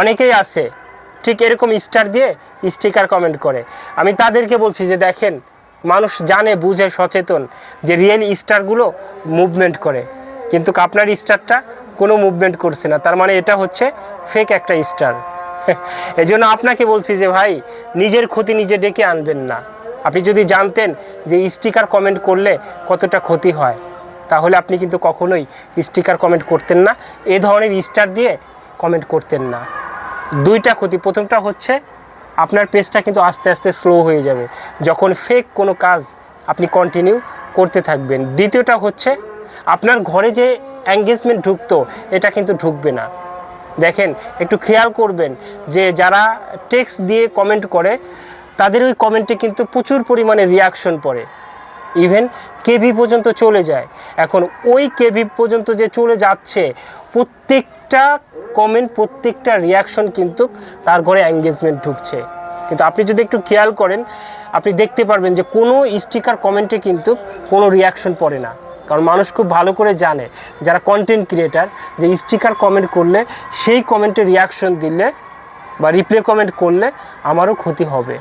অনেকেই আছে ঠিক এরকম স্টার দিয়ে স্টিকার কমেন্ট করে। আমি তাদেরকে বলছি যে দেখেন, মানুষ জানে বুঝে সচেতন যে রিয়েল স্টারগুলো মুভমেন্ট করে, কিন্তু আপনার স্টারটা কোনো মুভমেন্ট করছে না, তার মানে এটা হচ্ছে ফেক একটা স্টার। এই জন্য আপনাকে বলছি যে ভাই, নিজের ক্ষতি নিজে ডেকে আনবেন না। আপনি যদি জানতেন যে স্টিকার কমেন্ট করলে কতটা ক্ষতি হয়, তাহলে আপনি কিন্তু কখনোই স্টিকার কমেন্ট করতেন না, এ ধরনের স্টার দিয়ে কমেন্ট করতেন না। দুইটা ক্ষতি, প্রথমটা হচ্ছে আপনার পেজটা কিন্তু আস্তে আস্তে স্লো হয়ে যাবে যখন ফেক কোনো কাজ আপনি কন্টিনিউ করতে থাকবেন। দ্বিতীয়টা হচ্ছে আপনার ঘরে যে এঙ্গেজমেন্ট ঢুকতো এটা কিন্তু ঢুকবে না। দেখেন, একটু খেয়াল করবেন যে যারা টেক্সট দিয়ে কমেন্ট করে তাদের ওই কমেন্টে কিন্তু প্রচুর পরিমাণে রিয়াকশন পড়ে, ইভেন কেভি পর্যন্ত চলে যায়। এখন ওই কেভি পর্যন্ত যে চলে যাচ্ছে, প্রত্যেকটা কমেন্ট, প্রত্যেকটা রিয়াকশন কিন্তু তার ঘরে এঙ্গেজমেন্ট ঢুকছে। কিন্তু আপনি যদি একটু খেয়াল করেন, আপনি দেখতে পারবেন যে কোনো স্টিকার কমেন্টে কিন্তু কোনো রিয়াকশন পড়ে না। কারণ মানুষ খুব ভালো করে জানে, যারা কন্টেন্ট ক্রিয়েটার, যে স্টিকার কমেন্ট করলে সেই কমেন্টে রিয়াকশন দিলে বা রিপ্লে কমেন্ট করলে আমারও ক্ষতি হবে।